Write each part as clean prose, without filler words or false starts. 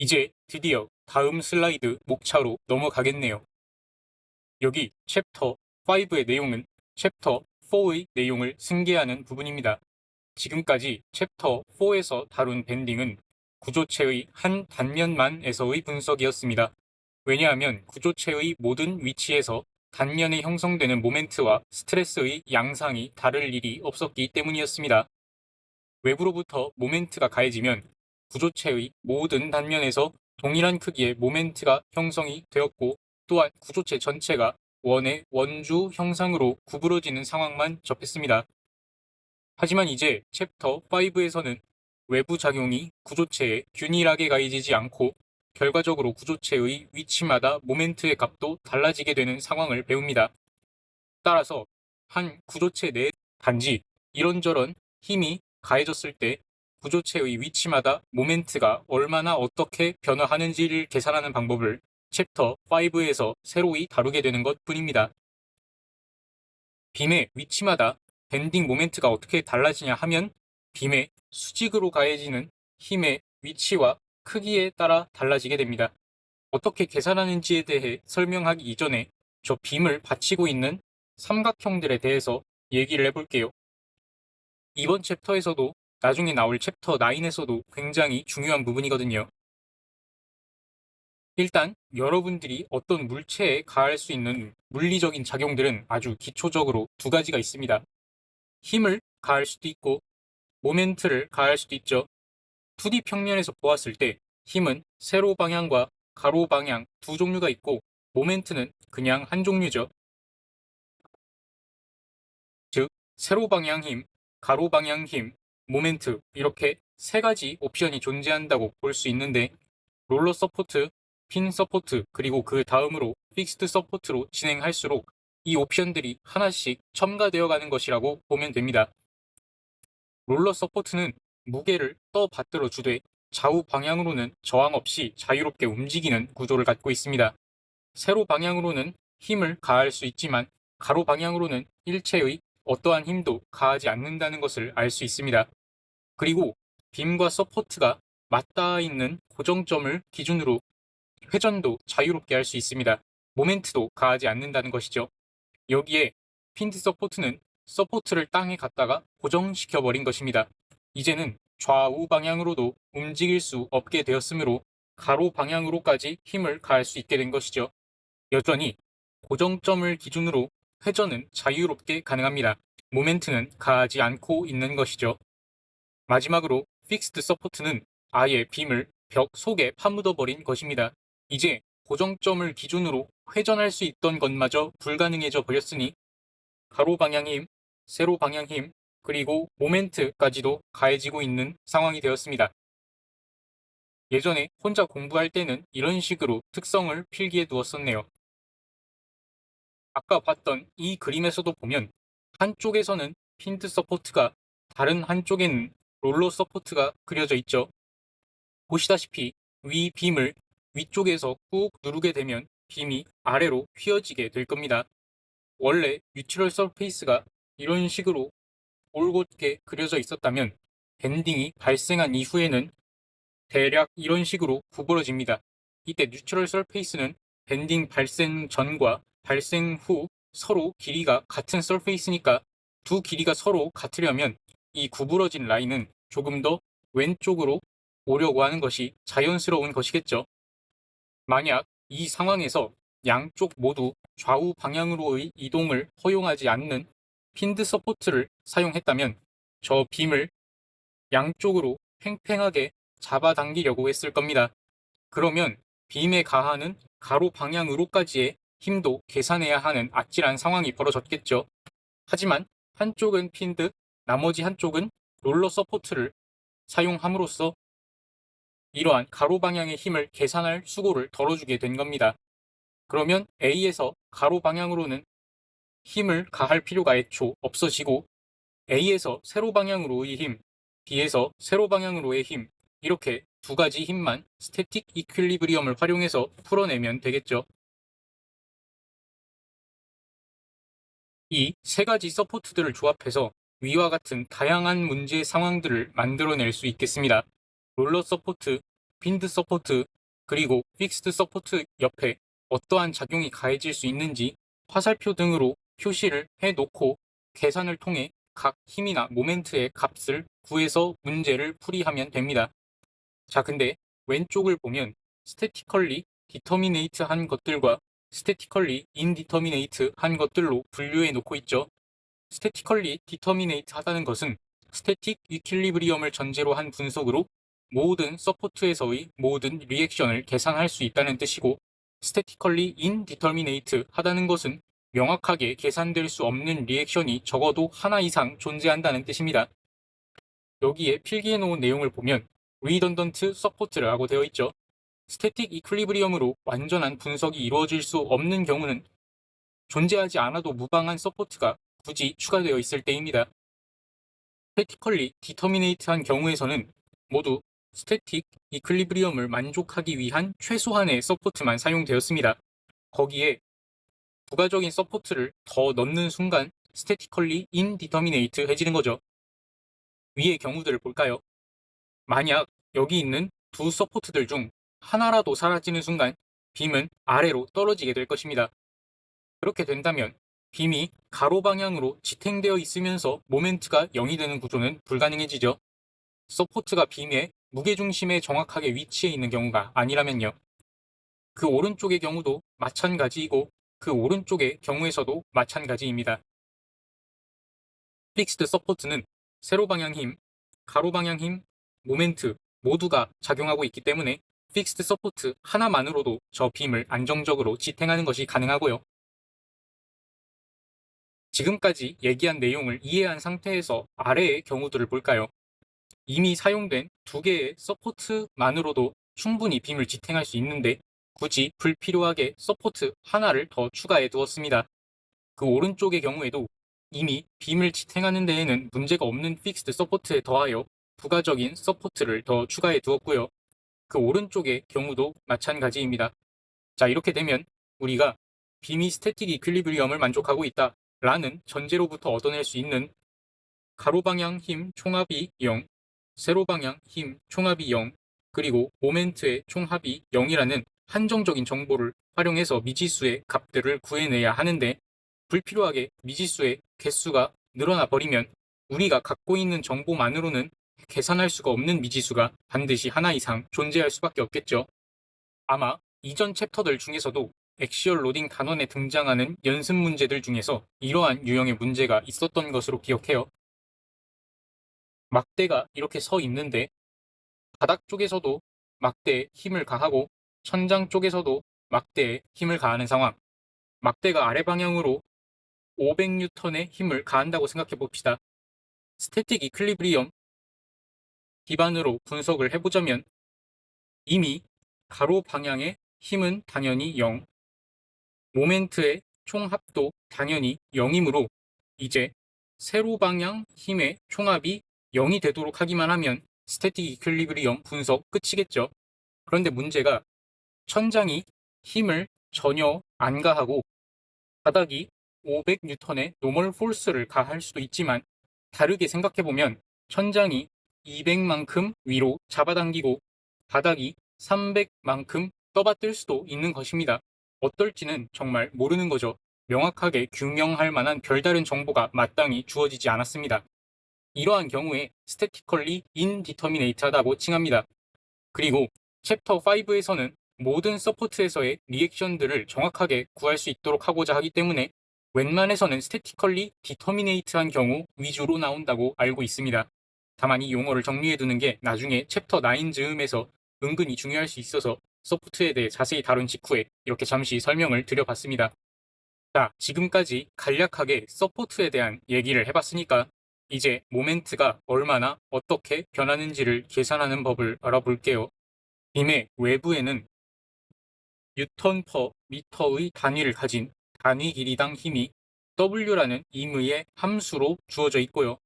이제 드디어 다음 슬라이드 목차로 넘어가겠네요. 여기 챕터 5의 내용은 챕터 4의 내용을 승계하는 부분입니다. 지금까지 챕터 4에서 다룬 밴딩은 구조체의 한 단면만에서의 분석이었습니다. 왜냐하면 구조체의 모든 위치에서 단면에 형성되는 모멘트와 스트레스의 양상이 다를 일이 없었기 때문이었습니다. 외부로부터 모멘트가 가해지면 구조체의 모든 단면에서 동일한 크기의 모멘트가 형성이 되었고, 또한 구조체 전체가 원의 원주 형상으로 구부러지는 상황만 접했습니다. 하지만 이제 챕터 5에서는 외부 작용이 구조체에 균일하게 가해지지 않고 결과적으로 구조체의 위치마다 모멘트의 값도 달라지게 되는 상황을 배웁니다. 따라서 한 구조체 내 단지 이런저런 힘이 가해졌을 때 구조체의 위치마다 모멘트가 얼마나 어떻게 변화하는지를 계산하는 방법을 챕터 5에서 새로이 다루게 되는 것 뿐입니다. 빔의 위치마다 밴딩 모멘트가 어떻게 달라지냐 하면 빔의 수직으로 가해지는 힘의 위치와 크기에 따라 달라지게 됩니다. 어떻게 계산하는지에 대해 설명하기 이전에 저 빔을 받치고 있는 삼각형들에 대해서 얘기를 해볼게요. 이번 챕터에서도 나중에 나올 챕터 9에서도 굉장히 중요한 부분이거든요. 일단 여러분들이 어떤 물체에 가할 수 있는 물리적인 작용들은 아주 기초적으로 두 가지가 있습니다. 힘을 가할 수도 있고 모멘트를 가할 수도 있죠. 2D 평면에서 보았을 때 힘은 세로 방향과 가로 방향 두 종류가 있고 모멘트는 그냥 한 종류죠. 즉 세로 방향 힘, 가로 방향 힘, 모멘트 이렇게 세 가지 옵션이 존재한다고 볼 수 있는데 롤러 서포트, 핀 서포트 그리고 그 다음으로 픽스드 서포트로 진행할수록 이 옵션들이 하나씩 첨가되어 가는 것이라고 보면 됩니다. 롤러 서포트는 무게를 떠받들어 주되 좌우 방향으로는 저항 없이 자유롭게 움직이는 구조를 갖고 있습니다. 세로 방향으로는 힘을 가할 수 있지만 가로 방향으로는 일체의 어떠한 힘도 가하지 않는다는 것을 알 수 있습니다. 그리고 빔과 서포트가 맞닿아 있는 고정점을 기준으로 회전도 자유롭게 할 수 있습니다. 모멘트도 가하지 않는다는 것이죠. 여기에 핀드 서포트는 서포트를 땅에 갖다가 고정시켜 버린 것입니다. 이제는 좌우 방향으로도 움직일 수 없게 되었으므로 가로 방향으로까지 힘을 가할 수 있게 된 것이죠. 여전히 고정점을 기준으로 회전은 자유롭게 가능합니다. 모멘트는 가하지 않고 있는 것이죠. 마지막으로 픽스드 서포트는 아예 빔을 벽 속에 파묻어버린 것입니다. 이제 고정점을 기준으로 회전할 수 있던 것마저 불가능해져 버렸으니 가로 방향 힘, 세로 방향 힘, 그리고 모멘트까지도 가해지고 있는 상황이 되었습니다. 예전에 혼자 공부할 때는 이런 식으로 특성을 필기해 두었었네요. 아까 봤던 이 그림에서도 보면 한쪽에서는 핀드 서포트가 다른 한쪽에는 롤러 서포트가 그려져 있죠. 보시다시피 위 빔을 위쪽에서 꾹 누르게 되면 빔이 아래로 휘어지게 될 겁니다. 원래 뉴트럴 서페이스가 이런 식으로 올곧게 그려져 있었다면 밴딩이 발생한 이후에는 대략 이런 식으로 구부러집니다. 이때 뉴트럴 서페이스는 밴딩 발생 전과 발생 후 서로 길이가 같은 서페이스니까 두 길이가 서로 같으려면 이 구부러진 라인은 조금 더 왼쪽으로 오려고 하는 것이 자연스러운 것이겠죠. 만약 이 상황에서 양쪽 모두 좌우 방향으로의 이동을 허용하지 않는 핀드 서포트를 사용했다면 저 빔을 양쪽으로 팽팽하게 잡아당기려고 했을 겁니다. 그러면 빔에 가하는 가로 방향으로까지의 힘도 계산해야 하는 아찔한 상황이 벌어졌겠죠. 하지만 한쪽은 핀드, 나머지 한쪽은 롤러 서포트를 사용함으로써 이러한 가로 방향의 힘을 계산할 수고를 덜어주게 된 겁니다. 그러면 A에서 가로 방향으로는 힘을 가할 필요가 애초 없어지고 A에서 세로 방향으로의 힘, B에서 세로 방향으로의 힘, 이렇게 두 가지 힘만 스태틱 이퀄리브리엄을 활용해서 풀어내면 되겠죠. 이 세 가지 서포트들을 조합해서 위와 같은 다양한 문제 상황들을 만들어낼 수 있겠습니다. 롤러 서포트, 핀드 서포트, 그리고 픽스드 서포트 옆에 어떠한 작용이 가해질 수 있는지 화살표 등으로 표시를 해놓고 계산을 통해 각 힘이나 모멘트의 값을 구해서 문제를 풀이하면 됩니다. 자, 근데 왼쪽을 보면 statically determinate 한 것들과 statically indeterminate 한 것들로 분류해 놓고 있죠. statically determinate 하다는 것은 static equilibrium을 전제로 한 분석으로 모든 서포트에서의 모든 리액션을 계산할 수 있다는 뜻이고, statically indeterminate 하다는 것은 명확하게 계산될 수 없는 리액션이 적어도 하나 이상 존재한다는 뜻입니다. 여기에 필기해 놓은 내용을 보면 redundant support라고 되어 있죠. static equilibrium으로 완전한 분석이 이루어질 수 없는 경우는 존재하지 않아도 무방한 서포트가 굳이 추가되어 있을 때입니다. statically determinate한 경우에서는 모두 static equilibrium을 만족하기 위한 최소한의 서포트만 사용되었습니다. 거기에 부가적인 서포트를 더 넣는 순간 statically indeterminate 해지는 거죠. 위의 경우들을 볼까요? 만약 여기 있는 두 서포트들 중 하나라도 사라지는 순간 빔은 아래로 떨어지게 될 것입니다. 그렇게 된다면 빔이 가로 방향으로 지탱되어 있으면서 모멘트가 0이 되는 구조는 불가능해지죠. 서포트가 빔의 무게중심에 정확하게 위치해 있는 경우가 아니라면요. 그 오른쪽의 경우도 마찬가지이고 그 오른쪽의 경우에서도 마찬가지입니다. 픽스드 서포트는 세로 방향 힘, 가로 방향 힘, 모멘트 모두가 작용하고 있기 때문에 픽스드 서포트 하나만으로도 저 빔을 안정적으로 지탱하는 것이 가능하고요. 지금까지 얘기한 내용을 이해한 상태에서 아래의 경우들을 볼까요? 이미 사용된 두 개의 서포트만으로도 충분히 빔을 지탱할 수 있는데 굳이 불필요하게 서포트 하나를 더 추가해 두었습니다. 그 오른쪽의 경우에도 이미 빔을 지탱하는 데에는 문제가 없는 픽스드 서포트에 더하여 부가적인 서포트를 더 추가해 두었고요. 그 오른쪽의 경우도 마찬가지입니다. 자, 이렇게 되면 우리가 빔이 스태틱 이퀄리브리엄을 만족하고 있다 라는 전제로부터 얻어낼 수 있는 가로 방향 힘 총합이 0, 세로 방향 힘 총합이 0, 그리고 모멘트의 총합이 0이라는 한정적인 정보를 활용해서 미지수의 값들을 구해내야 하는데, 불필요하게 미지수의 개수가 늘어나 버리면 우리가 갖고 있는 정보만으로는 계산할 수가 없는 미지수가 반드시 하나 이상 존재할 수밖에 없겠죠. 아마 이전 챕터들 중에서도 액시얼 로딩 단원에 등장하는 연습 문제들 중에서 이러한 유형의 문제가 있었던 것으로 기억해요. 막대가 이렇게 서 있는데 바닥 쪽에서도 막대에 힘을 가하고 천장 쪽에서도 막대에 힘을 가하는 상황. 막대가 아래 방향으로 500N의 힘을 가한다고 생각해 봅시다. 스태틱 이퀄리브리엄 기반으로 분석을 해보자면 이미 가로 방향의 힘은 당연히 0, 모멘트의 총합도 당연히 0이므로 이제 세로 방향 힘의 총합이 0이 되도록 하기만 하면 스태틱 이퀄리브리엄 분석 끝이겠죠. 그런데 문제가 천장이 힘을 전혀 안 가하고 바닥이 500N의 노멀 폴스를 가할 수도 있지만, 다르게 생각해보면 천장이 200만큼 위로 잡아당기고 바닥이 300만큼 떠받들 수도 있는 것입니다. 어떨지는 정말 모르는 거죠. 명확하게 규명할 만한 별다른 정보가 마땅히 주어지지 않았습니다. 이러한 경우에 statically indeterminate하다고 칭합니다. 그리고 챕터 5에서는 모든 서포트에서의 리액션들을 정확하게 구할 수 있도록 하고자 하기 때문에 웬만해서는 statically determinate한 경우 위주로 나온다고 알고 있습니다. 다만 이 용어를 정리해두는 게 나중에 챕터 9 즈음에서 은근히 중요할 수 있어서 서포트에 대해 자세히 다룬 직후에 이렇게 잠시 설명을 드려봤습니다. 자, 지금까지 간략하게 서포트에 대한 얘기를 해봤으니까 이제 모멘트가 얼마나 어떻게 변하는지를 계산하는 법을 알아볼게요. 빔의 외부에는 뉴턴 퍼 미터의 단위를 가진 단위 길이당 힘이 W라는 임의의 함수로 주어져 있고요.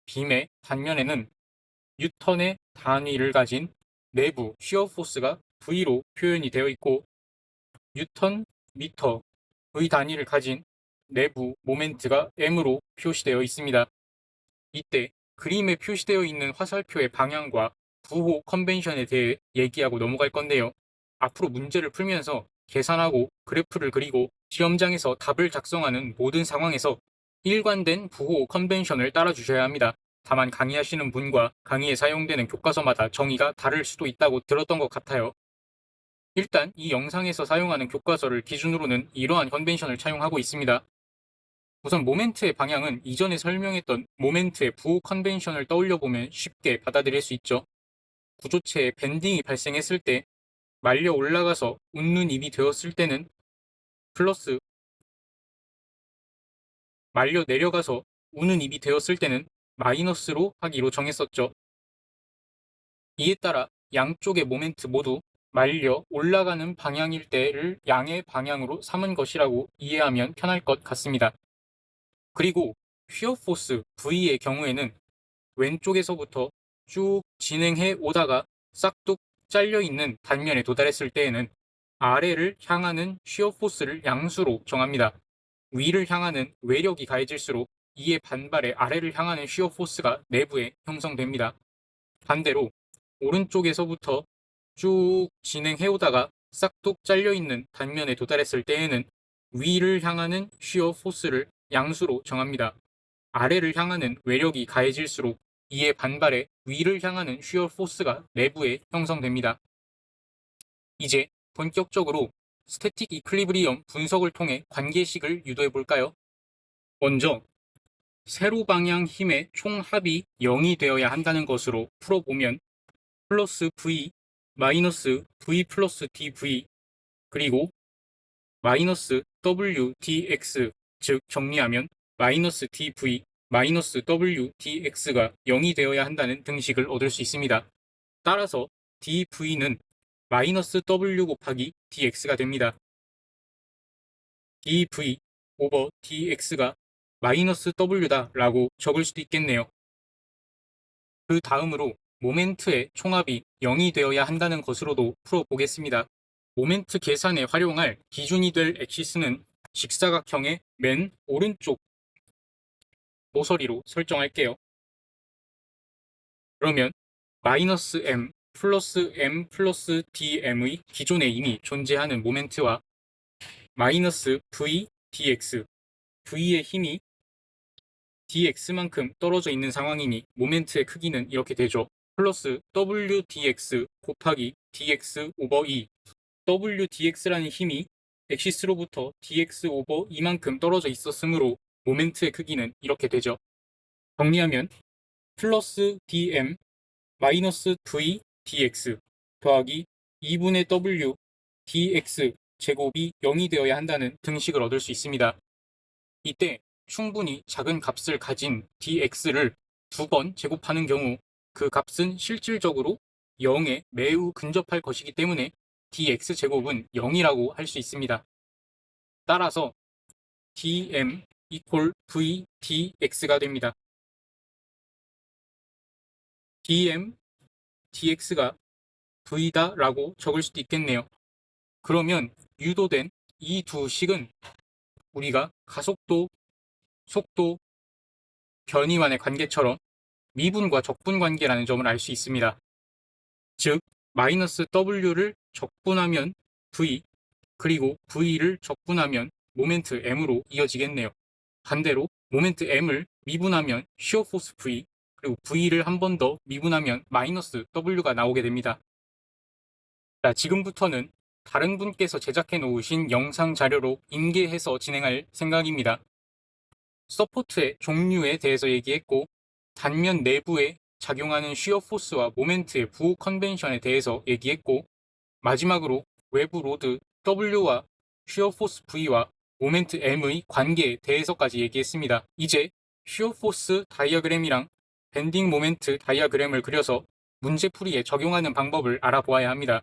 빔의 단면에는 뉴턴의 단위를 가진 내부 쉬어 포스가 V로 표현이 되어 있고, 뉴턴 미터의 단위를 가진 내부 모멘트가 M으로 표시되어 있습니다. 이때 그림에 표시되어 있는 화살표의 방향과 부호 컨벤션에 대해 얘기하고 넘어갈 건데요. 앞으로 문제를 풀면서 계산하고 그래프를 그리고 시험장에서 답을 작성하는 모든 상황에서 일관된 부호 컨벤션을 따라주셔야 합니다. 다만 강의하시는 분과 강의에 사용되는 교과서마다 정의가 다를 수도 있다고 들었던 것 같아요. 일단 이 영상에서 사용하는 교과서를 기준으로는 이러한 컨벤션을 차용하고 있습니다. 우선 모멘트의 방향은 이전에 설명했던 모멘트의 부호 컨벤션을 떠올려보면 쉽게 받아들일 수 있죠. 구조체에 밴딩이 발생했을 때 말려 올라가서 웃는 입이 되었을 때는 플러스, 말려 내려가서 우는 입이 되었을 때는 마이너스로 하기로 정했었죠. 이에 따라 양쪽의 모멘트 모두 말려 올라가는 방향일 때를 양의 방향으로 삼은 것이라고 이해하면 편할 것 같습니다. 그리고 휘어 포스 V의 경우에는 왼쪽에서부터 쭉 진행해 오다가 싹둑 잘려 있는 단면에 도달했을 때에는 아래를 향하는 휘어 포스를 양수로 정합니다. 위를 향하는 외력이 가해질수록 이에 반발해 아래를 향하는 휘어 포스가 내부에 형성됩니다. 반대로 오른쪽에서부터 쭉 진행해 오다가 싹둑 잘려 있는 단면에 도달했을 때에는 위를 향하는 휘어 포스를 양수로 정합니다. 아래를 향하는 외력이 가해질수록 이에 반발해 위를 향하는 휘어 포스가 내부에 형성됩니다. 이제 본격적으로 스태틱 이퀄리브리엄 분석을 통해 관계식을 유도해 볼까요? 먼저 세로 방향 힘의 총합이 0이 되어야 한다는 것으로 풀어보면 플러스 V 마이너스 V 플러스 dV 그리고 마이너스 W dx 즉 정리하면 마이너스 dV 마이너스 W dx가 0이 되어야 한다는 등식을 얻을 수 있습니다. 따라서 dV는 마이너스 W 곱하기 dx가 됩니다. dV 오버 dx가 마이너스 W다 라고 적을 수도 있겠네요. 그 다음으로 모멘트의 총합이 0이 되어야 한다는 것으로도 풀어보겠습니다. 모멘트 계산에 활용할 기준이 될 액시스는 직사각형의 맨 오른쪽 모서리로 설정할게요. 그러면 마이너스 m 플러스 m 플러스 dm의 기존에 이미 존재하는 모멘트와 마이너스 v dx v의 힘이 dx만큼 떨어져 있는 상황이니 모멘트의 크기는 이렇게 되죠. 플러스 w dx 곱하기 dx 오버 2 w dx라는 힘이 엑시스로부터 dx 오버 2만큼 떨어져 있었으므로 모멘트의 크기는 이렇게 되죠. 정리하면 플러스 dm 마이너스 v dx 더하기 2분의 w dx 제곱이 0이 되어야 한다는 등식을 얻을 수 있습니다. 이때 충분히 작은 값을 가진 dx를 2번 제곱하는 경우 그 값은 실질적으로 0에 매우 근접할 것이기 때문에 dx제곱은 0이라고 할 수 있습니다. 따라서 dm equal v dx가 됩니다. dm dx가 v다 라고 적을 수도 있겠네요. 그러면 유도된 이 두 식은 우리가 가속도, 속도, 변이만의 관계처럼 미분과 적분 관계라는 점을 알 수 있습니다. 즉, 마이너스 w를 적분하면 v, 그리고 v를 적분하면 모멘트 m으로 이어지겠네요. 반대로 모멘트 m을 미분하면 시어 포스 v, 그리고 v를 한 번 더 미분하면 마이너스 w가 나오게 됩니다. 자, 지금부터는 다른 분께서 제작해 놓으신 영상 자료로 인계해서 진행할 생각입니다. 서포트의 종류에 대해서 얘기했고, 단면 내부에 작용하는 쉬어 포스와 모멘트의 부호 컨벤션에 대해서 얘기했고, 마지막으로 외부 로드 W와 쉬어 포스 V와 모멘트 M의 관계에 대해서까지 얘기했습니다. 이제 쉬어 포스 다이어그램이랑 밴딩 모멘트 다이어그램을 그려서 문제풀이에 적용하는 방법을 알아보아야 합니다.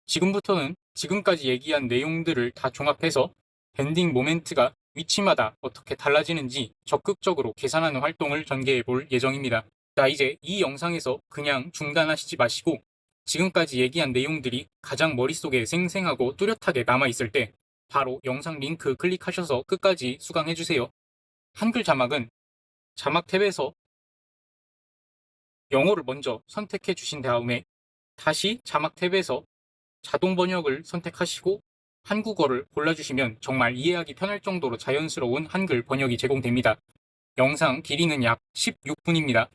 지금부터는 지금까지 얘기한 내용들을 다 종합해서 밴딩 모멘트가 위치마다 어떻게 달라지는지 적극적으로 계산하는 활동을 전개해 볼 예정입니다. 자, 이제 이 영상에서 그냥 중단하시지 마시고 지금까지 얘기한 내용들이 가장 머릿속에 생생하고 뚜렷하게 남아있을 때 바로 영상 링크 클릭하셔서 끝까지 수강해주세요. 한글 자막은 자막 탭에서 영어를 먼저 선택해 주신 다음에 다시 자막 탭에서 자동 번역을 선택하시고 한국어를 골라주시면 정말 이해하기 편할 정도로 자연스러운 한글 번역이 제공됩니다. 영상 길이는 약 16분입니다.